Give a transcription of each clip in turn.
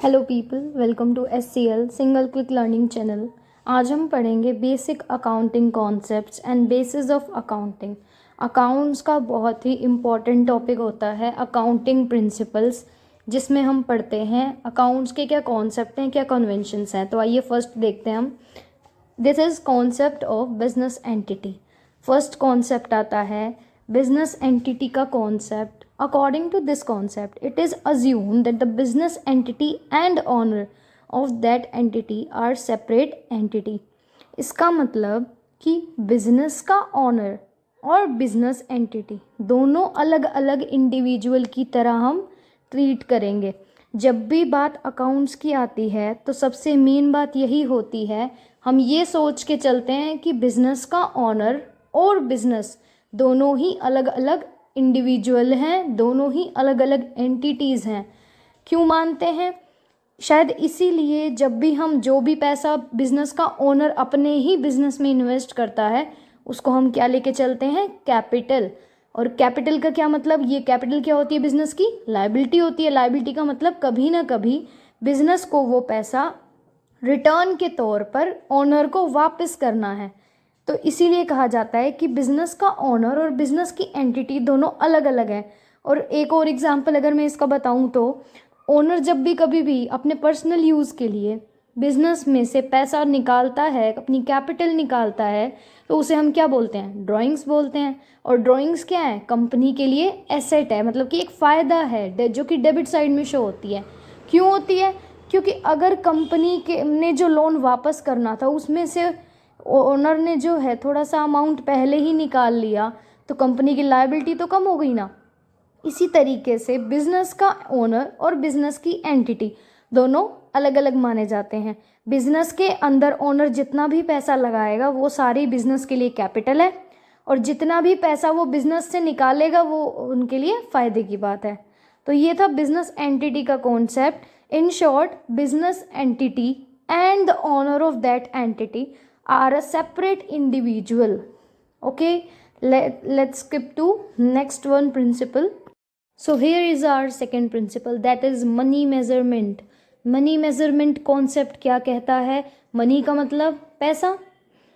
Hello people, welcome to SCL single quick learning channel. आज हम पढ़ेंगे basic accounting concepts and basis of accounting. Accounts का बहुत ही important topic होता है अकाउंटिंग प्रिंसिपल्स, जिसमें हम पढ़ते हैं अकाउंट्स के क्या कॉन्सेप्ट हैं, क्या कन्वेंशंस हैं। तो आइए फर्स्ट देखते हैं हम। This is concept of business entity. First concept आता है बिजनेस एंटिटी का concept. According to this concept, it is assumed that the business entity and owner of that entity are separate entity. इसका मतलब कि business का owner और business entity दोनों अलग अलग इंडिविजुअल की तरह हम ट्रीट करेंगे। जब भी बात अकाउंट्स की आती है तो सबसे मेन बात यही होती है, हम ये सोच के चलते हैं कि बिजनेस का ओनर और बिजनेस दोनों ही अलग अलग इंडिविजुअल हैं, दोनों ही अलग अलग एंटिटीज़ हैं। क्यों मानते हैं? शायद इसीलिए जब भी हम जो भी पैसा बिजनेस का ओनर अपने ही बिजनेस में इन्वेस्ट करता है उसको हम क्या लेके चलते हैं? कैपिटल। और कैपिटल का क्या मतलब? ये कैपिटल क्या होती है? बिजनेस की लायबिलिटी होती है। लायबिलिटी का मतलब कभी ना कभी बिजनेस को वो पैसा रिटर्न के तौर पर ओनर को वापस करना है। तो इसीलिए कहा जाता है कि बिजनेस का ओनर और बिजनेस की एंटिटी दोनों अलग अलग हैं। और एक और एग्जांपल अगर मैं इसका बताऊं तो ओनर जब भी कभी भी अपने पर्सनल यूज़ के लिए बिजनेस में से पैसा निकालता है, अपनी कैपिटल निकालता है, तो उसे हम क्या बोलते हैं? ड्राइंग्स बोलते हैं। और ड्राइंग्स क्या है? कंपनी के लिए एसेट है, मतलब कि एक फ़ायदा है जो कि डेबिट साइड में शो होती है। क्यों होती है? क्योंकि अगर कंपनी के ने जो लोन वापस करना था उसमें से ओनर ने जो है थोड़ा सा अमाउंट पहले ही निकाल लिया तो कंपनी की लायबिलिटी तो कम हो गई ना। इसी तरीके से बिजनेस का ओनर और बिजनेस की एंटिटी दोनों अलग अलग माने जाते हैं। बिजनेस के अंदर ओनर जितना भी पैसा लगाएगा वो सारी बिजनेस के लिए कैपिटल है, और जितना भी पैसा वो बिजनेस से निकालेगा वो उनके लिए फ़ायदे की बात है। तो ये था बिजनेस एंटिटी का concept. In short, business entity and the owner of that entity are a separate individual. Okay, let's skip to next one principle. So here is our second principle, that is money measurement. Money measurement concept क्या कहता है? Money का मतलब पैसा,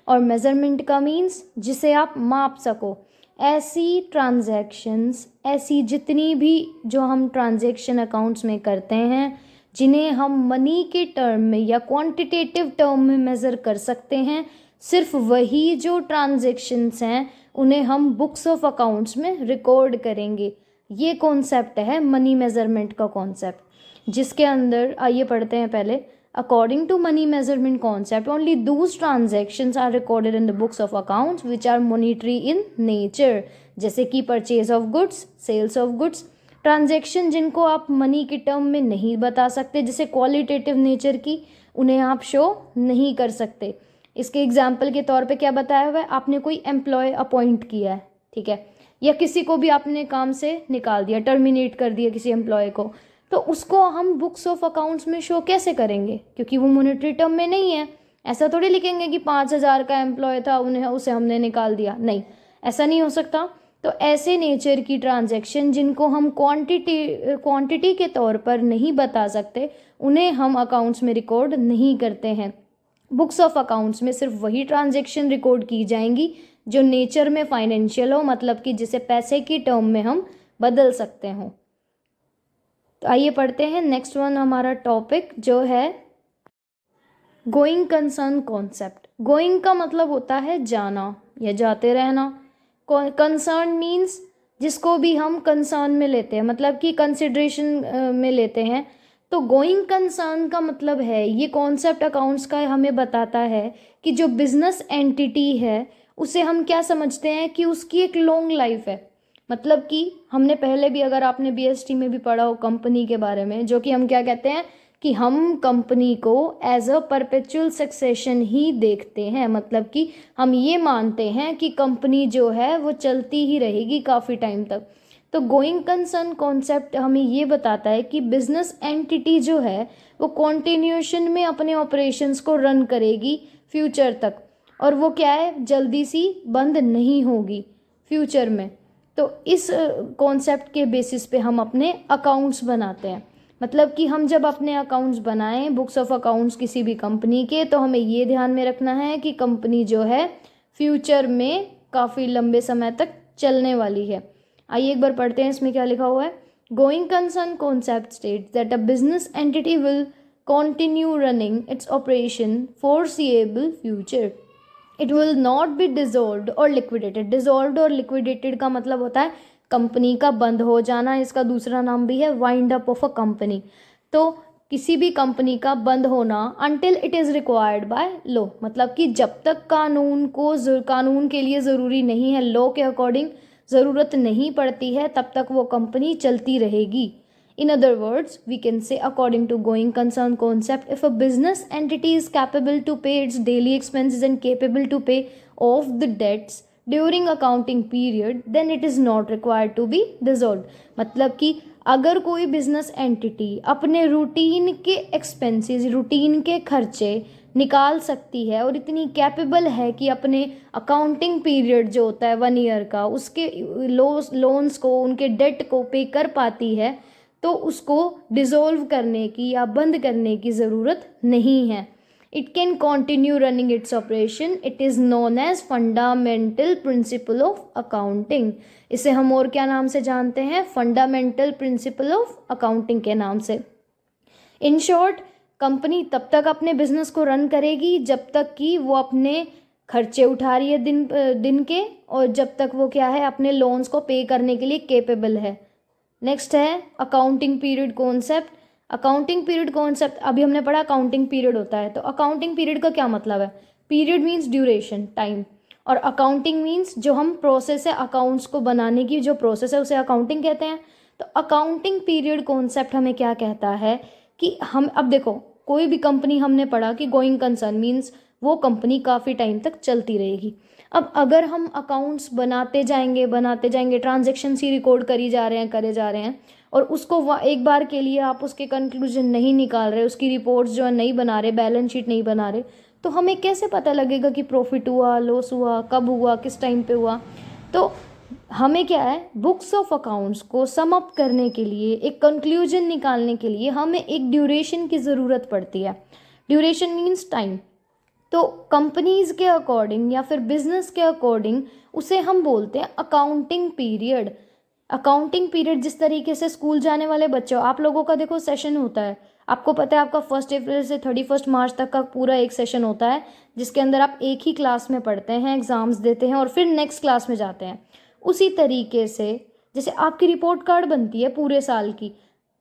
और measurement का means जिसे आप माप सको। ऐसी ट्रांजैक्शंस, ऐसी जितनी भी जो हम ट्रांजैक्शन अकाउंट्स में करते हैं जिन्हें हम मनी के टर्म में या क्वांटिटेटिव टर्म में मेज़र कर सकते हैं, सिर्फ वही जो ट्रांजैक्शंस हैं उन्हें हम बुक्स ऑफ अकाउंट्स में रिकॉर्ड करेंगे। ये कॉन्सेप्ट है मनी मेजरमेंट का कॉन्सेप्ट, जिसके अंदर आइए पढ़ते हैं पहले। According to money measurement concept, only those transactions are recorded in the books of accounts which are monetary in nature, जैसे कि purchase of goods, sales of goods. Transaction जिनको आप मनी के टर्म में नहीं बता सकते, जैसे क्वालिटेटिव नेचर की, उन्हें आप शो नहीं कर सकते। इसके एग्जाम्पल के तौर पे क्या बताया हुआ है? आपने कोई एम्प्लॉय अपॉइंट किया है, ठीक है, या किसी को भी आपने काम से निकाल दिया, टर्मिनेट कर दिया किसी एम्प्लॉय को, तो उसको हम बुक्स ऑफ अकाउंट्स में शो कैसे करेंगे? क्योंकि वो मॉनेटरी टर्म में नहीं है। ऐसा थोड़ी लिखेंगे कि 5,000 का एम्प्लॉय था, उसे हमने निकाल दिया, नहीं, ऐसा नहीं हो सकता। तो ऐसे नेचर की ट्रांजैक्शन जिनको हम क्वांटिटी के तौर पर नहीं बता सकते, उन्हें हम अकाउंट्स में रिकॉर्ड नहीं करते हैं। बुक्स ऑफ अकाउंट्स में सिर्फ वही ट्रांजैक्शन रिकॉर्ड की जाएंगी जो नेचर में फाइनेंशियल हो, मतलब कि जिसे पैसे की टर्म में हम बदल सकते हों। तो आइए पढ़ते हैं नेक्स्ट वन हमारा टॉपिक जो है गोइंग कंसर्न कॉन्सेप्ट। गोइंग का मतलब होता है जाना या जाते रहना। कंसर्न मीन्स जिसको भी हम कंसर्न में लेते हैं, मतलब कि कंसिडरेशन में लेते हैं। तो गोइंग कंसर्न का मतलब है, ये कॉन्सेप्ट अकाउंट्स का हमें बताता है कि जो बिजनेस एंटिटी है उसे हम क्या समझते हैं कि उसकी एक लॉन्ग लाइफ है। मतलब कि हमने पहले भी, अगर आपने BST में भी पढ़ा हो कंपनी के बारे में, जो कि हम क्या कहते हैं कि हम कंपनी को एज अ परपेचुअल सक्सेशन ही देखते हैं। मतलब कि हम ये मानते हैं कि कंपनी जो है वो चलती ही रहेगी काफ़ी टाइम तक। तो गोइंग कंसर्न कॉन्सेप्ट हमें ये बताता है कि बिजनेस एंटिटी जो है वो कॉन्टिन्यूएशन में अपने ऑपरेशंस को रन करेगी फ्यूचर तक, और वो क्या है, जल्दी सी बंद नहीं होगी फ्यूचर में। तो इस कॉन्सेप्ट के बेसिस पे हम अपने अकाउंट्स बनाते हैं। मतलब कि हम जब अपने अकाउंट्स बनाएं, बुक्स ऑफ अकाउंट्स किसी भी कंपनी के, तो हमें ये ध्यान में रखना है कि कंपनी जो है फ्यूचर में काफ़ी लंबे समय तक चलने वाली है। आइए एक बार पढ़ते हैं इसमें क्या लिखा हुआ है। Going concern concept states that a business entity will continue running its operation foreseeable future. It will not be dissolved or liquidated. Dissolved और liquidated का मतलब होता है कंपनी का बंद हो जाना, इसका दूसरा नाम भी है wind up of a company. तो किसी भी कंपनी का बंद होना until it is required by law, मतलब कि जब तक कानून के लिए ज़रूरी नहीं है, लॉ के अकॉर्डिंग ज़रूरत नहीं पड़ती है, तब तक वो कंपनी चलती रहेगी। In other words, we can say, according to going concern concept, if a business entity is capable to pay its daily expenses and capable to pay off the debts during accounting period, then it is not required to be dissolved. मतलब कि अगर कोई business entity अपने routine के expenses, routine के खर्चे निकाल सकती है और इतनी कैपेबल है कि अपने अकाउंटिंग पीरियड जो होता है 1 ईयर का, उसके लोन्स को, उनके डेट को पे कर पाती है, तो उसको डिसॉल्व करने की या बंद करने की ज़रूरत नहीं है। It can continue running its operation. It is known as fundamental principle of accounting. इसे हम और क्या नाम से जानते हैं? फंडामेंटल प्रिंसिपल ऑफ अकाउंटिंग के नाम से। इन शॉर्ट, कंपनी तब तक अपने बिजनेस को रन करेगी जब तक कि वो अपने खर्चे उठा रही है दिन के, और जब तक वो क्या है, अपने लोन्स को पे करने के लिए केपेबल है। नेक्स्ट है accounting period concept. Accounting period concept अभी हमने पढ़ा, अकाउंटिंग पीरियड होता है। तो अकाउंटिंग पीरियड का क्या मतलब है? पीरियड मीन्स ड्यूरेशन, टाइम, और अकाउंटिंग मीन्स जो हम प्रोसेस है अकाउंट्स को बनाने की, जो प्रोसेस है उसे अकाउंटिंग कहते हैं। तो अकाउंटिंग पीरियड कॉन्सेप्ट हमें क्या कहता है कि हम, अब देखो, कोई भी कंपनी हमने पढ़ा कि गोइंग कंसर्न मीन्स वो कंपनी काफ़ी टाइम तक चलती रहेगी। अब अगर हम अकाउंट्स बनाते जाएंगे ट्रांजेक्शन्स ही रिकॉर्ड करे जा रहे हैं और उसको एक बार के लिए आप उसके कंक्लूजन नहीं निकाल रहे, उसकी रिपोर्ट्स जो है नहीं बना रहे, बैलेंस शीट नहीं बना रहे, तो हमें कैसे पता लगेगा कि प्रॉफिट हुआ, लॉस हुआ, कब हुआ, किस टाइम पे हुआ? तो हमें क्या है, बुक्स ऑफ अकाउंट्स को सम अप करने के लिए, एक कंक्लूजन निकालने के लिए हमें एक ड्यूरेशन की ज़रूरत पड़ती है। Duration means time. तो कंपनीज के अकॉर्डिंग या फिर बिजनेस के अकॉर्डिंग उसे हम बोलते हैं अकाउंटिंग पीरियड। अकाउंटिंग पीरियड जिस तरीके से स्कूल जाने वाले बच्चों, आप लोगों का देखो सेशन होता है, आपको पता है आपका 1 अप्रैल से 31 मार्च तक का पूरा एक सेशन होता है, जिसके अंदर आप एक ही क्लास में पढ़ते हैं, एग्जाम्स देते हैं और फिर नेक्स्ट क्लास में जाते हैं। उसी तरीके से जैसे आपकी रिपोर्ट कार्ड बनती है पूरे साल की,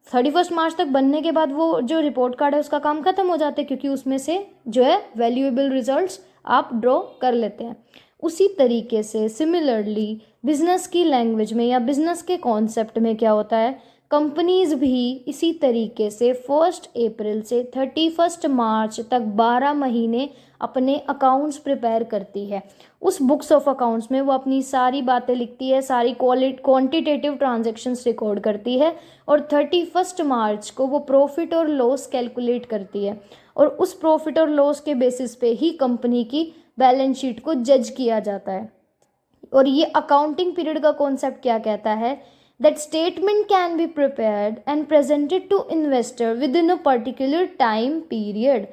31 मार्च तक बनने के बाद वो जो रिपोर्ट कार्ड है उसका काम खत्म हो जाता है, क्योंकि उसमें से जो है वैल्यूएबल रिजल्ट्स आप ड्रॉ कर लेते हैं। उसी तरीके से सिमिलरली बिजनेस की लैंग्वेज में या बिजनेस के कॉन्सेप्ट में क्या होता है, कंपनीज भी इसी तरीके से 1 अप्रैल से 31 मार्च तक 12 महीने अपने अकाउंट्स प्रिपेयर करती है। उस बुक्स ऑफ अकाउंट्स में वो अपनी सारी बातें लिखती है, सारी क्वांटिटेटिव ट्रांजैक्शंस रिकॉर्ड करती है और 31 मार्च को वो प्रॉफिट और लॉस कैलकुलेट करती है, और उस प्रॉफिट और लॉस के बेसिस पे ही कंपनी की बैलेंस शीट को जज किया जाता है। और ये अकाउंटिंग पीरियड का कॉन्सेप्ट क्या कहता है, that statement can be prepared and presented to investor within a particular time period.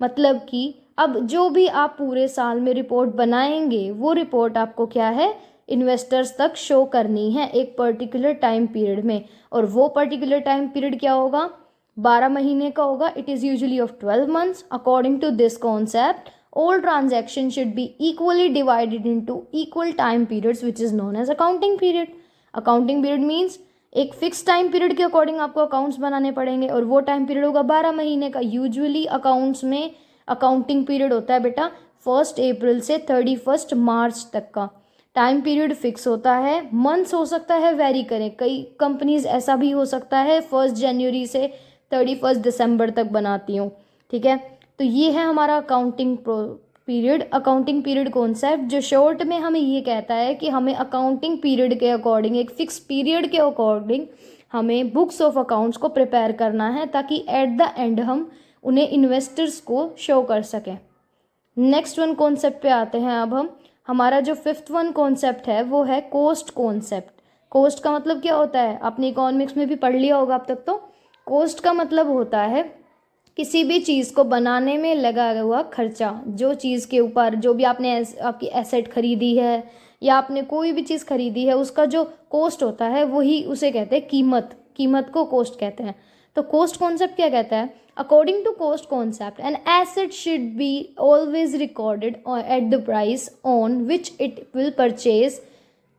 मतलब कि अब जो भी आप पूरे साल में रिपोर्ट बनाएंगे, वो रिपोर्ट आपको क्या है, इन्वेस्टर्स तक शो करनी है एक पर्टिकुलर टाइम पीरियड में, और वो पर्टिकुलर टाइम पीरियड क्या होगा, 12 महीने का होगा। It is usually of 12 months. According to this concept, all transactions should be equally divided into equal time periods, which is known as accounting period. Accounting period means एक fix time period के according आपको accounts बनाने पड़ेंगे, और वो time period होगा 12 महीने का। यूजुअली अकाउंट्स में अकाउंटिंग पीरियड होता है बेटा 1 अप्रैल से 31 मार्च तक का टाइम पीरियड फिक्स होता है। मंथ्स हो सकता है वेरी करें, कई कंपनीज ऐसा भी हो सकता है 1 जनवरी से 31 दिसंबर तक बनाती हूँ, ठीक है। तो ये है हमारा अकाउंटिंग पीरियड कॉन्सेप्ट, जो शॉर्ट में हमें ये कहता है कि हमें अकाउंटिंग पीरियड के अकॉर्डिंग, एक फिक्स पीरियड के अकॉर्डिंग हमें बुक्स ऑफ अकाउंट्स को प्रिपेयर करना है, ताकि एट द एंड हम उन्हें इन्वेस्टर्स को शो कर सकें। नेक्स्ट वन कॉन्सेप्ट पे आते हैं अब हम। हमारा जो 5th वन कॉन्सेप्ट है वो है कॉस्ट कॉन्सेप्ट। कॉस्ट का मतलब क्या होता है, आपने इकोनॉमिक्स में भी पढ़ लिया होगा अब तक। तो कोस्ट का मतलब होता है किसी भी चीज़ को बनाने में लगा हुआ खर्चा, जो चीज़ के ऊपर जो भी आपने आपकी एसेट खरीदी है या आपने कोई भी चीज़ खरीदी है उसका जो कोस्ट होता है वही उसे कहते हैं कीमत, कीमत को कोस्ट कहते हैं। तो कोस्ट कॉन्सेप्ट क्या कहता है? According to cost concept an asset should be always recorded at the price on which it will purchase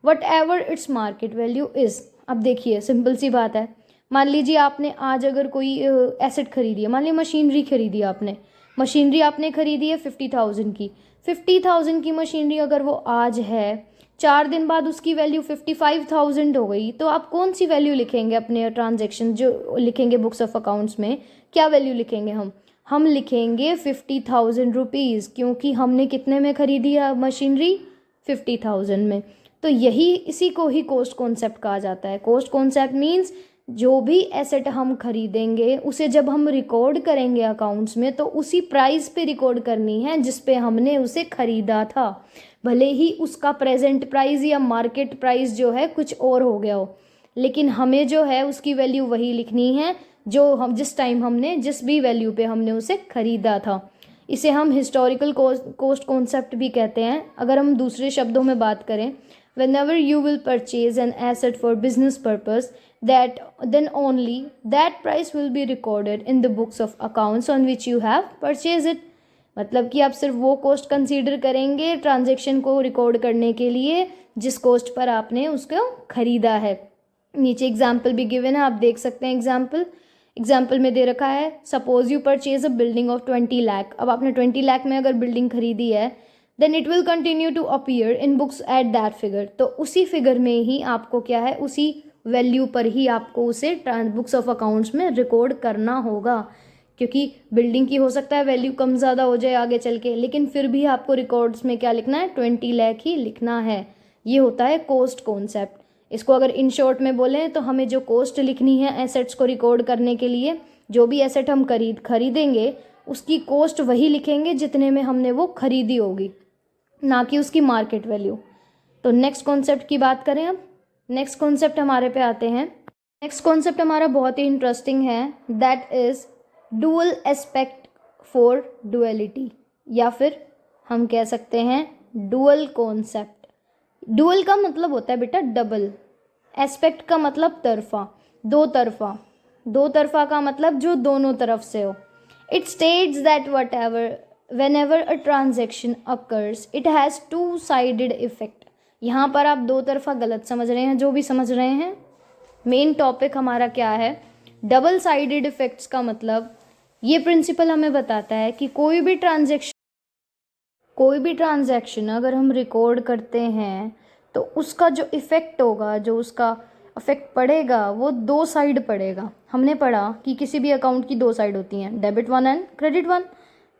whatever its market value is. अब देखिए सिंपल सी बात है, मान लीजिए आपने आज अगर कोई एसेट खरीदी है, मान लीजिए मशीनरी खरीदी है आपने, मशीनरी आपने खरीदी है 50,000 की, 50,000 की मशीनरी अगर वो आज है, 4 दिन बाद उसकी वैल्यू 55,000 हो गई, तो आप कौन सी वैल्यू लिखेंगे अपने ट्रांजेक्शन जो लिखेंगे बुक्स ऑफ अकाउंट्स में? क्या वैल्यू लिखेंगे हम लिखेंगे 50,000 रुपीज़, क्योंकि हमने कितने में खरीदी है मशीनरी? 50,000 में। तो यही इसी को ही कोस्ट कॉन्सेप्ट कहा जाता है। कोस्ट कॉन्सेप्ट मीन्स जो भी एसेट हम खरीदेंगे उसे जब हम रिकॉर्ड करेंगे अकाउंट्स में तो उसी प्राइस पे रिकॉर्ड करनी है जिस पे हमने उसे खरीदा था, भले ही उसका प्रेजेंट प्राइस या मार्केट प्राइस जो है कुछ और हो गया हो, लेकिन हमें जो है उसकी वैल्यू वही लिखनी है जो हम जिस टाइम हमने जिस भी वैल्यू पे हमने उसे खरीदा था। इसे हम हिस्टोरिकल कोस्ट कॉन्सेप्ट भी कहते हैं। अगर हम दूसरे शब्दों में बात करें, whenever you will purchase an asset for business purpose, that then only that price will be recorded in the books of accounts on which you have purchased it। मतलब कि आप सिर्फ वो कोस्ट कंसीडर करेंगे ट्रांजैक्शन को record करने के लिए जिस कोस्ट पर आपने उसको खरीदा है। नीचे एग्जाम्पल भी गिवन है, आप देख सकते हैं। एग्जाम्पल में दे रखा है, suppose you purchase a building of 20 lakh. अब आपने 20 लाख में अगर बिल्डिंग खरीदी है, then it will continue to appear in books at that figure. तो उसी फिगर में ही आपको क्या है, उसी वैल्यू पर ही आपको उसे बुक्स ऑफ अकाउंट्स में रिकॉर्ड करना होगा, क्योंकि बिल्डिंग की हो सकता है वैल्यू कम ज़्यादा हो जाए आगे चल के, लेकिन फिर भी आपको रिकॉर्ड्स में क्या लिखना है? 20 लाख ही लिखना है। ये होता है कोस्ट कॉन्सेप्ट। इसको अगर इन शॉर्ट में बोलें तो हमें जो कोस्ट लिखनी है एसेट्स को रिकॉर्ड करने के लिए, जो भी एसेट हम खरीदेंगे उसकी कोस्ट वही लिखेंगे जितने में हमने वो खरीदी होगी, ना कि उसकी मार्केट वैल्यू। तो नेक्स्ट कॉन्सेप्ट की बात करें अब, नेक्स्ट कॉन्सेप्ट हमारे पे आते हैं। नेक्स्ट कॉन्सेप्ट हमारा बहुत ही इंटरेस्टिंग है, that is dual aspect for duality, या फिर हम कह सकते हैं डुअल कॉन्सेप्ट। डुअल का मतलब होता है बेटा डबल, एस्पेक्ट का मतलब तरफा, दो तरफा, दो तरफा का मतलब जो दोनों तरफ से हो। It states that whenever a transaction occurs it has two-sided effect। यहाँ पर आप दो तरफा गलत समझ रहे हैं, जो भी समझ रहे हैं। मेन टॉपिक हमारा क्या है? डबल साइडेड इफेक्ट्स का मतलब ये प्रिंसिपल हमें बताता है कि कोई भी ट्रांजैक्शन अगर हम रिकॉर्ड करते हैं तो उसका जो इफ़ेक्ट होगा, जो उसका इफेक्ट पड़ेगा वो दो साइड पड़ेगा। हमने पढ़ा कि किसी भी अकाउंट की दो साइड होती हैं, डेबिट 1 एंड क्रेडिट 1।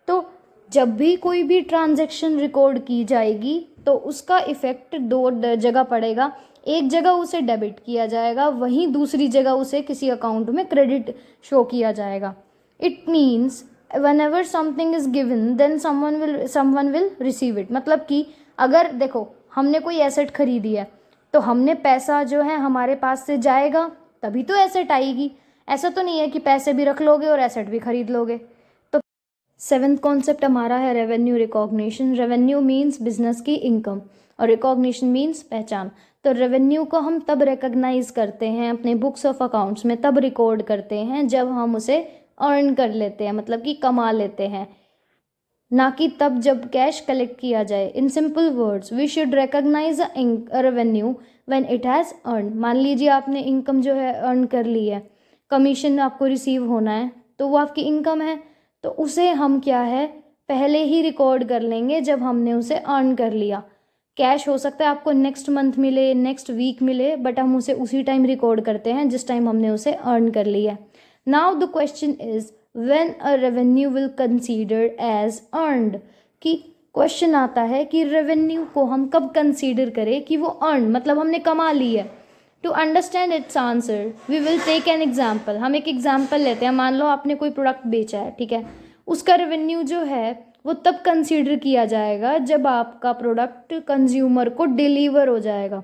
तो जब भी कोई भी ट्रांजैक्शन रिकॉर्ड की जाएगी तो उसका इफ़ेक्ट दो जगह पड़ेगा। एक जगह उसे डेबिट किया जाएगा, वहीं दूसरी जगह उसे किसी अकाउंट में क्रेडिट शो किया जाएगा। It means whenever something is given then someone will receive it। मतलब कि अगर देखो हमने कोई एसेट खरीदी है तो हमने पैसा जो है हमारे पास से जाएगा तभी तो एसेट आएगी। ऐसा तो नहीं है कि पैसे भी रख लोगे और एसेट भी खरीद लोगे। तो 7th कॉन्सेप्ट हमारा है revenue recognition. Revenue means business की इनकम और रिकॉग्निशन मीन्स पहचान। तो रेवेन्यू को हम तब रिकॉग्नाइज करते हैं अपने बुक्स ऑफ अकाउंट्स में, तब रिकॉर्ड करते हैं जब हम उसे अर्न कर लेते हैं, मतलब कि कमा लेते हैं, ना कि तब जब कैश कलेक्ट किया जाए। In simple words we should recognise a revenue when it has earn. मान लीजिए आपने इनकम जो है अर्न कर ली है, कमीशन आपको रिसीव होना है तो वो आपकी इनकम है, तो उसे हम क्या है पहले ही रिकॉर्ड कर लेंगे जब हमने उसे अर्न कर लिया। कैश हो सकता है आपको नेक्स्ट मंथ मिले, नेक्स्ट वीक मिले, बट हम उसे उसी टाइम रिकॉर्ड करते हैं जिस टाइम हमने उसे अर्न कर लिया। Now the question is when a revenue will considered as earned. कि क्वेश्चन आता है कि रेवेन्यू को हम कब कंसीडर करें कि वो अर्न मतलब हमने कमा ली है। To understand its answer we will take an example. हम एक एग्जाम्पल लेते हैं। मान लो आपने कोई प्रोडक्ट बेचा है, ठीक है, उसका रेवेन्यू जो है वो तब कंसीडर किया जाएगा जब आपका प्रोडक्ट कंज्यूमर को डिलीवर हो जाएगा।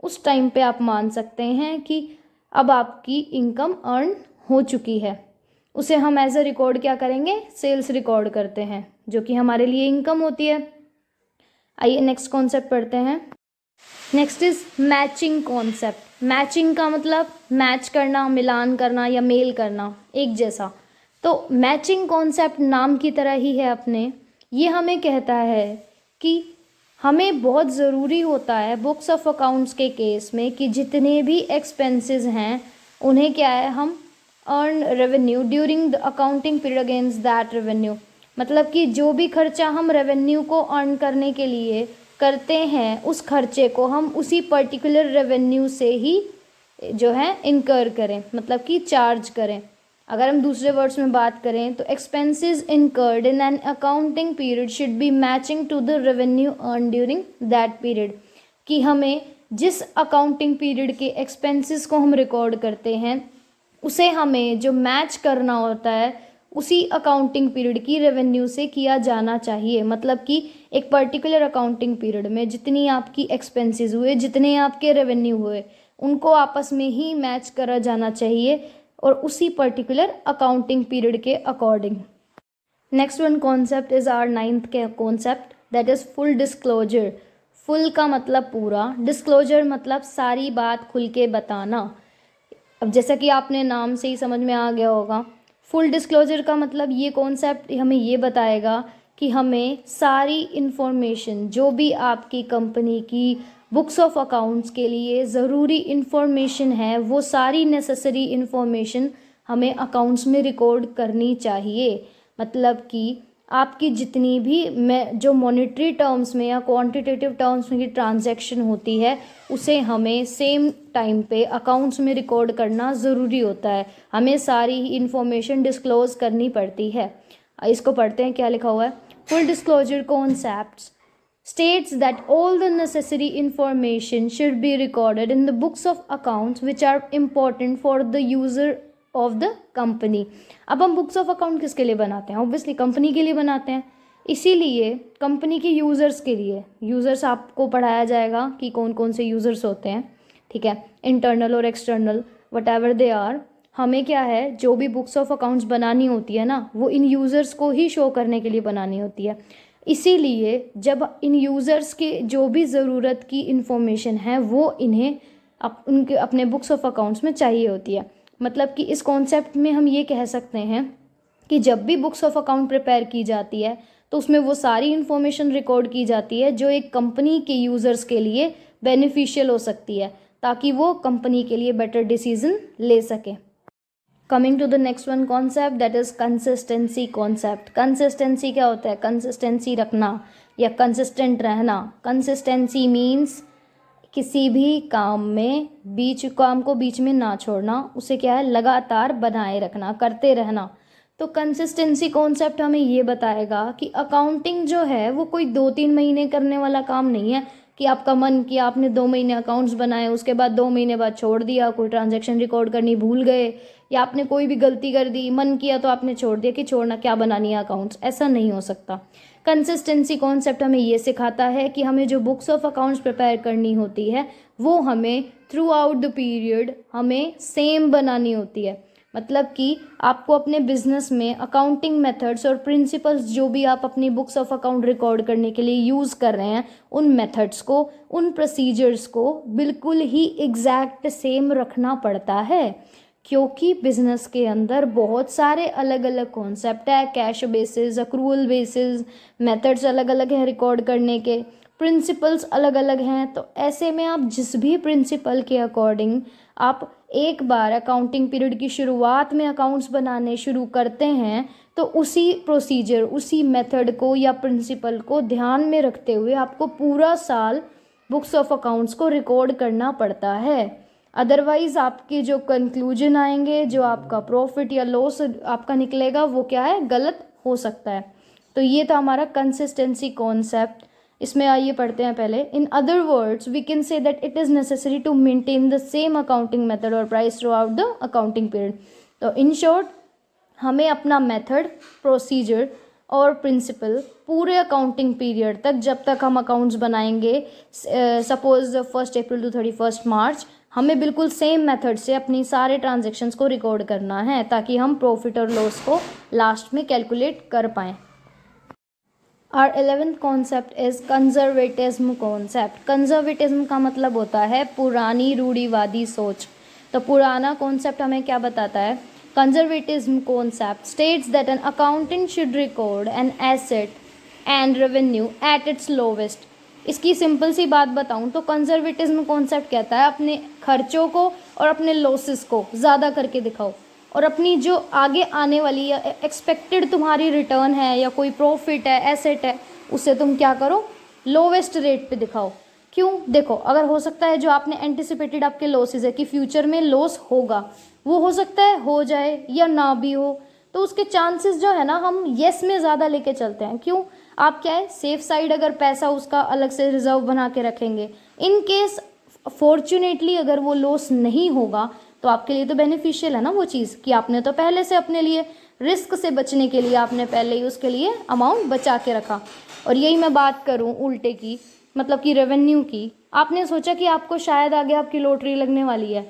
उस टाइम पे आप मान सकते हैं कि अब आपकी इनकम अर्न हो चुकी है उसे हम एज अ रिकॉर्ड क्या करेंगे, सेल्स रिकॉर्ड करते हैं, जो कि हमारे लिए इनकम होती है। आइए नेक्स्ट कॉन्सेप्ट पढ़ते हैं। Next is matching concept. Matching का मतलब मैच करना, मिलान करना या मेल करना, एक जैसा। तो मैचिंग कॉन्सेप्ट नाम की तरह ही है अपने। ये हमें कहता है कि हमें बहुत ज़रूरी होता है बुक्स ऑफ अकाउंट्स के केस में कि जितने भी एक्सपेंसेस हैं उन्हें क्या है, हम earn revenue during the accounting period against that revenue. मतलब कि जो भी खर्चा हम रेवेन्यू को अर्न करने के लिए करते हैं उस खर्चे को हम उसी पर्टिकुलर रेवेन्यू से ही जो है इनकर करें, मतलब कि चार्ज करें। अगर हम दूसरे वर्ड्स में बात करें तो expenses incurred in an accounting period should be matching to the revenue earn during that period. कि हमें जिस अकाउंटिंग पीरियड के एक्सपेंसेस को हम रिकॉर्ड करते हैं उसे हमें जो मैच करना होता है उसी अकाउंटिंग पीरियड की रेवेन्यू से किया जाना चाहिए। मतलब कि एक पर्टिकुलर अकाउंटिंग पीरियड में जितनी आपकी एक्सपेंसेस हुए, जितने आपके रेवेन्यू हुए, उनको आपस में ही मैच करा जाना चाहिए और उसी पर्टिकुलर अकाउंटिंग पीरियड के according. Next one concept is our 9th के concept, that is full disclosure. Full का मतलब पूरा, डिस्क्लोजर मतलब सारी बात खुल के बताना। अब जैसा कि आपने नाम से ही समझ में आ गया होगा, फुल डिस्क्लोजर का मतलब ये कॉन्सेप्ट हमें ये बताएगा कि हमें सारी इन्फॉर्मेशन जो भी आपकी कंपनी की बुक्स ऑफ अकाउंट्स के लिए ज़रूरी इन्फॉर्मेशन है वो सारी नेसेसरी इन्फॉर्मेशन हमें अकाउंट्स में रिकॉर्ड करनी चाहिए। मतलब कि आपकी जितनी भी जो मॉनेटरी टर्म्स में या क्वांटिटेटिव टर्म्स में की ट्रांजैक्शन होती है उसे हमें सेम टाइम पे अकाउंट्स में रिकॉर्ड करना ज़रूरी होता है। हमें सारी ही इन्फॉर्मेशन डिस्क्लोज करनी पड़ती है। इसको पढ़ते हैं क्या लिखा हुआ है। Full disclosure concepts states that all the necessary information should be recorded in the books of accounts which are important for the user of the company। अब हम बुक्स ऑफ अकाउंट किसके लिए बनाते हैं? ऑब्वियसली कंपनी के लिए बनाते हैं। इसीलिए कंपनी के यूज़र्स के लिए, यूज़र्स आपको पढ़ाया जाएगा कि कौन कौन से यूज़र्स होते हैं, ठीक है, इंटरनल और external whatever they are. हमें क्या है, जो भी बुक्स ऑफ अकाउंट्स बनानी होती है ना वो इन यूज़र्स को ही शो करने के लिए बनानी होती है। इसीलिए जब इन यूज़र्स के जो भी ज़रूरत की इन्फॉर्मेशन है वो इन्हें उनके अपने बुक्स ऑफ अकाउंट्स में चाहिए होती है। मतलब कि इस कॉन्सेप्ट में हम ये कह सकते हैं कि जब भी बुक्स ऑफ अकाउंट प्रिपेयर की जाती है तो उसमें वो सारी इन्फॉर्मेशन रिकॉर्ड की जाती है जो एक कंपनी के यूज़र्स के लिए बेनिफिशियल हो सकती है, ताकि वो कंपनी के लिए बेटर डिसीजन ले सके। Coming to the next one concept, that is consistency concept. Consistency क्या होता है? कंसिस्टेंसी रखना या कंसिस्टेंट रहना। कंसिस्टेंसी मीन्स किसी भी काम में काम को बीच में ना छोड़ना, उसे क्या है, लगातार बनाए रखना, करते रहना। तो कंसिस्टेंसी कॉन्सेप्ट हमें ये बताएगा कि अकाउंटिंग जो है वो कोई 2-3 महीने करने वाला काम नहीं है कि आपका मन किया, आपने 2 महीने अकाउंट्स बनाए, उसके बाद 2 महीने बाद छोड़ दिया, कोई ट्रांजैक्शन रिकॉर्ड करनी भूल गए, या आपने कोई भी गलती कर दी, मन किया तो आपने छोड़ दिया कि छोड़ना क्या, बनानी है अकाउंट्स। ऐसा नहीं हो सकता। कंसिस्टेंसी कॉन्सेप्ट हमें ये सिखाता है कि हमें जो बुक्स ऑफ अकाउंट्स प्रिपेयर करनी होती है वो हमें थ्रू आउट द पीरियड हमें सेम बनानी होती है। मतलब कि आपको अपने बिजनेस में अकाउंटिंग मेथड्स और प्रिंसिपल्स जो भी आप अपनी बुक्स ऑफ अकाउंट रिकॉर्ड करने के लिए यूज़ कर रहे हैं उन मेथड्स को, उन प्रोसीजर्स को बिल्कुल ही एग्जैक्ट सेम रखना पड़ता है, क्योंकि बिजनेस के अंदर बहुत सारे अलग अलग कॉन्सेप्ट है। Cash basis, accrual basis, methods अलग अलग हैं रिकॉर्ड करने के, प्रिंसिपल्स अलग अलग हैं। तो ऐसे में आप जिस भी प्रिंसिपल के अकॉर्डिंग आप एक बार अकाउंटिंग पीरियड की शुरुआत में अकाउंट्स बनाने शुरू करते हैं तो उसी प्रोसीजर, उसी मेथड को या प्रिंसिपल को ध्यान में रखते हुए आपको पूरा साल बुक्स ऑफ अकाउंट्स को रिकॉर्ड करना पड़ता है। अदरवाइज़ आपके जो कंक्लूजन आएंगे, जो आपका प्रॉफिट या लॉस आपका निकलेगा वो क्या है, गलत हो सकता है। तो ये था हमारा कंसिस्टेंसी कॉन्सेप्ट। इसमें आइए पढ़ते हैं पहले। In other words we can say that it is necessary to maintain the same accounting method और price throughout the accounting period. तो इन शॉर्ट हमें अपना मेथड, प्रोसीजर और प्रिंसिपल पूरे अकाउंटिंग पीरियड तक, जब तक हम अकाउंट्स बनाएंगे, सपोज 1 अप्रैल टू 31 मार्च, हमें बिल्कुल सेम मेथड से अपनी सारे ट्रांजेक्शन्स को रिकॉर्ड करना है ताकि हम प्रॉफिट और लॉस को लास्ट में कैलकुलेट कर पाएँ। Our 11th concept is conservatism concept. Conservatism का मतलब होता है पुरानी रूढ़िवादी सोच। तो पुराना कॉन्सेप्ट हमें क्या बताता है? Conservatism concept states that an accountant should record an asset and revenue at its lowest. इसकी सिंपल सी बात बताऊं तो कंजर्वेटिज्म कॉन्सेप्ट कहता है अपने खर्चों को और अपने लॉसेस को ज़्यादा करके दिखाओ, और अपनी जो आगे आने वाली या एक्सपेक्टेड तुम्हारी रिटर्न है या कोई प्रॉफिट है, एसेट है, उसे तुम क्या करो, लोवेस्ट रेट पे दिखाओ। क्यों? देखो, अगर हो सकता है जो आपने एंटिसिपेटेड आपके लॉसेस है कि फ्यूचर में लॉस होगा, वो हो सकता है हो जाए या ना भी हो, तो उसके चांसेस जो है ना हम येस में ज़्यादा लेके चलते हैं। क्यों? आप क्या है, सेफ साइड अगर पैसा उसका अलग से रिजर्व बना के रखेंगे, इन केस फॉर्चुनेटली अगर वो लॉस नहीं होगा तो आपके लिए तो बेनिफिशियल है ना वो चीज़, कि आपने तो पहले से अपने लिए रिस्क से बचने के लिए आपने पहले ही उसके लिए अमाउंट बचा के रखा। और यही मैं बात करूं उल्टे की, मतलब कि रेवेन्यू की, आपने सोचा कि आपको शायद आगे आपकी लॉटरी लगने वाली है,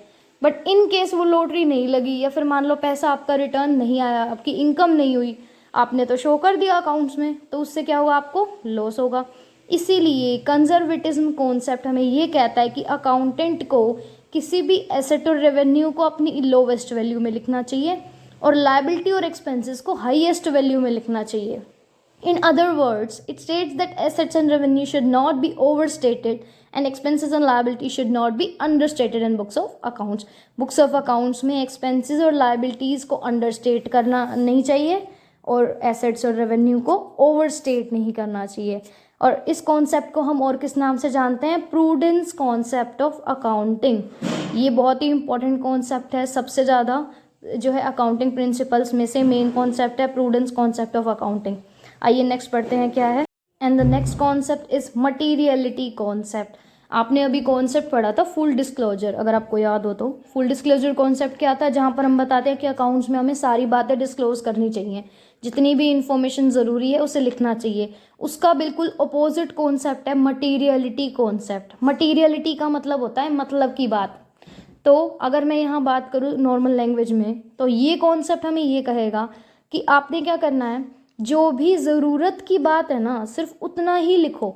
बट इन केस वो लॉटरी नहीं लगी या फिर मान लो पैसा आपका रिटर्न नहीं आया, आपकी इनकम नहीं हुई, आपने तो शो कर दिया अकाउंट्स में, तो उससे क्या होगा, आपको लॉस होगा। इसीलिए कंजर्वेटिज्म कॉन्सेप्ट हमें ये कहता है कि अकाउंटेंट को किसी भी एसेट और रेवेन्यू को अपनी लोवेस्ट वैल्यू में लिखना चाहिए और लायबिलिटी और एक्सपेंसेस को हाईएस्ट वैल्यू में लिखना चाहिए। In other words, it states that assets and revenue should not be overstated and expenses and liability should not be understated in books of accounts. Books of accounts में expenses और liabilities को understate करना नहीं चाहिए और assets और revenue को overstate नहीं करना चाहिए। और इस कॉन्सेप्ट को हम और किस नाम से जानते हैं? Prudence concept of accounting. ये बहुत ही इंपॉर्टेंट कॉन्सेप्ट है, सबसे ज़्यादा जो है अकाउंटिंग प्रिंसिपल्स में से मेन कॉन्सेप्ट है प्रूडेंस कॉन्सेप्ट ऑफ अकाउंटिंग। आइए नेक्स्ट पढ़ते हैं क्या है। And the next concept is materiality concept. आपने अभी कॉन्सेप्ट पढ़ा था फुल डिस्क्लोजर, अगर आपको याद हो तो। फुल डिस्क्लोजर कॉन्सेप्ट क्या था? जहाँ पर हम बताते हैं कि अकाउंट्स में हमें सारी बातें डिस्क्लोज करनी चाहिए, जितनी भी इंफॉर्मेशन ज़रूरी है उसे लिखना चाहिए। उसका बिल्कुल अपोजिट कॉन्सेप्ट है मटीरियलिटी कॉन्सेप्ट। मटीरियलिटी का मतलब होता है मतलब की बात। तो अगर मैं यहाँ बात करूँ नॉर्मल लैंग्वेज में, तो ये कॉन्सेप्ट हमें ये कहेगा कि आपने क्या करना है, जो भी ज़रूरत की बात है ना सिर्फ उतना ही लिखो।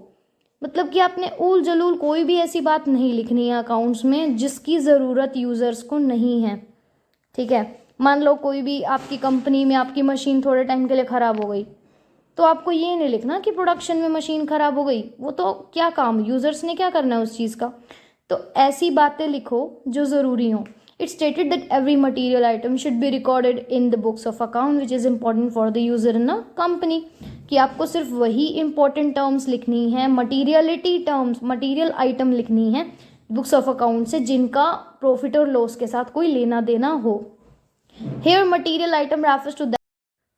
मतलब कि आपने ऊल जलूल कोई भी ऐसी बात नहीं लिखनी है अकाउंट्स में जिसकी ज़रूरत यूज़र्स को नहीं है। ठीक है, मान लो कोई भी आपकी कंपनी में आपकी मशीन थोड़े टाइम के लिए ख़राब हो गई, तो आपको ये नहीं लिखना कि प्रोडक्शन में मशीन ख़राब हो गई, वो तो क्या काम, यूज़र्स ने क्या करना है उस चीज़ का। तो ऐसी बातें लिखो जो ज़रूरी हों। It's stated that every material item should be recorded in the books of account which is important for the user in a company। कि आपको सिर्फ वही important terms लिखनी है, materiality terms, material item लिखनी है books of account से जिनका profit और loss के साथ कोई लेना देना हो। Here material item refers to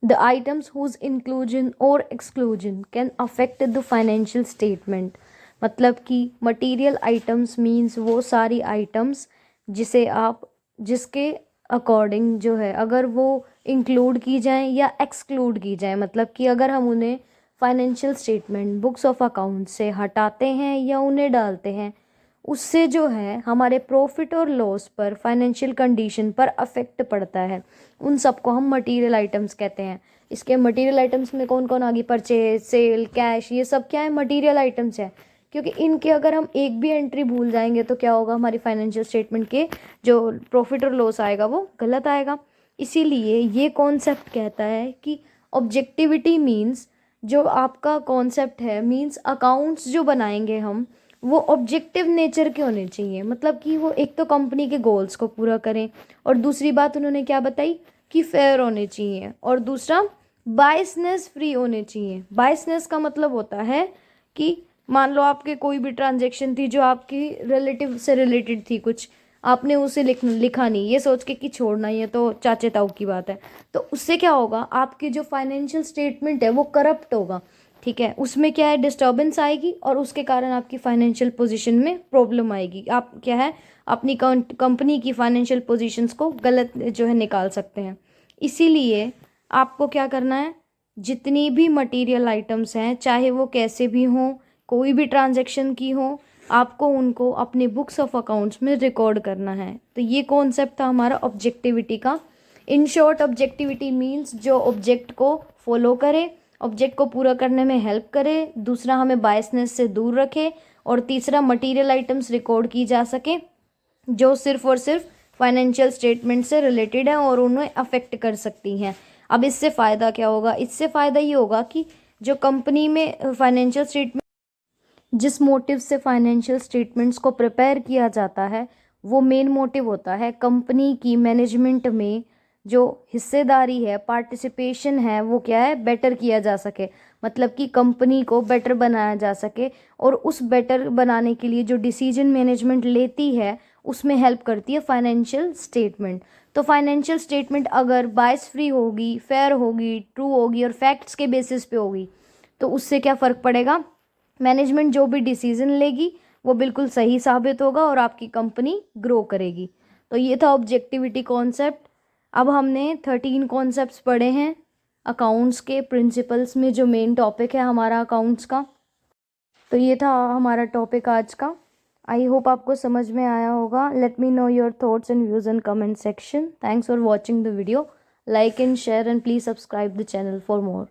the items whose inclusion or exclusion can affect the financial statement। मतलब कि material items means वो सारी items जिसे आप जिसके अकॉर्डिंग जो है अगर वो इंक्लूड की जाए या एक्सक्लूड की जाए, मतलब कि अगर हम उन्हें financial statement books of account से हटाते हैं या उन्हें डालते हैं, उससे जो है हमारे प्रॉफिट और लॉस पर, फाइनेंशियल कंडीशन पर अफेक्ट पड़ता है। उन सबको हम मटेरियल आइटम्स कहते हैं। इसके मटेरियल आइटम्स में कौन कौन आ गई? परचेज, सेल, कैश, ये सब क्या है? मटेरियल आइटम्स है। क्योंकि इनके अगर हम एक भी एंट्री भूल जाएंगे तो क्या होगा, हमारी फाइनेंशियल स्टेटमेंट के जो प्रॉफिट और लॉस आएगा वो गलत आएगा। इसीलिए ये कॉन्सेप्ट कहता है कि ऑब्जेक्टिविटी मीन्स, जो आपका कॉन्सेप्ट है मीन्स अकाउंट्स जो बनाएंगे हम वो ऑब्जेक्टिव नेचर के होने चाहिए। मतलब कि वो एक तो कंपनी के गोल्स को पूरा करें, और दूसरी बात उन्होंने क्या बताई कि फेयर होने चाहिए, और दूसरा बायसनेस फ्री होने चाहिए। बायसनेस का मतलब होता है कि मान लो आपके कोई भी ट्रांजैक्शन थी जो आपकी रिलेटिव से रिलेटेड थी, कुछ आपने उसे लिखा नहीं ये सोच के कि छोड़ना, ये तो चाचे ताऊ की बात है, तो उससे क्या होगा, आपकी जो फाइनेंशियल स्टेटमेंट है वो करप्ट होगा। ठीक है, उसमें क्या है, डिस्टर्बेंस आएगी और उसके कारण आपकी फाइनेंशियल पोजीशन में प्रॉब्लम आएगी। आप क्या है अपनी कंपनी की फाइनेंशियल पोजीशंस को गलत जो है निकाल सकते हैं। इसीलिए आपको क्या करना है, जितनी भी मटेरियल आइटम्स हैं चाहे वो कैसे भी हों, कोई भी ट्रांजैक्शन की हो, आपको उनको अपने बुक्स ऑफ अकाउंट्स में रिकॉर्ड करना है। तो ये कॉन्सेप्ट था हमारा ऑब्जेक्टिविटी का। इन शॉर्ट, ऑब्जेक्टिविटी मीन्स जो ऑब्जेक्ट को फॉलो करे, ऑब्जेक्ट को पूरा करने में हेल्प करे, दूसरा हमें बायसनेस से दूर रखे, और तीसरा मटेरियल आइटम्स रिकॉर्ड की जा सके जो सिर्फ और सिर्फ फाइनेंशियल स्टेटमेंट से रिलेटेड है और उन्हें अफेक्ट कर सकती हैं। अब इससे फ़ायदा क्या होगा? इससे फ़ायदा ये होगा कि जो कंपनी में फाइनेंशियल स्टेटमेंट, जिस मोटिव से फाइनेंशियल स्टेटमेंट्स को प्रिपेयर किया जाता है, वो मेन मोटिव होता है कंपनी की मैनेजमेंट में जो हिस्सेदारी है, पार्टिसिपेशन है, वो क्या है, बेटर किया जा सके। मतलब कि कंपनी को बेटर बनाया जा सके, और उस बेटर बनाने के लिए जो डिसीजन मैनेजमेंट लेती है उसमें हेल्प करती है फाइनेंशियल स्टेटमेंट। तो फाइनेंशियल स्टेटमेंट अगर बायस फ्री होगी, फेयर होगी, ट्रू होगी और फैक्ट्स के बेसिस पे होगी, तो उससे क्या फ़र्क पड़ेगा? मैनेजमेंट जो भी डिसीजन लेगी वो बिल्कुल सही साबित होगा और आपकी कंपनी ग्रो करेगी। तो ये था ऑब्जेक्टिविटी कॉन्सेप्ट। अब हमने 13 कॉन्सेप्ट्स पढ़े हैं अकाउंट्स के प्रिंसिपल्स में, जो मेन टॉपिक है हमारा अकाउंट्स का। तो ये था हमारा टॉपिक आज का। आई होप आपको समझ में आया होगा। Let me know your thoughts and views in comment section. Thanks for watching the video. Like and share and please subscribe the channel for more.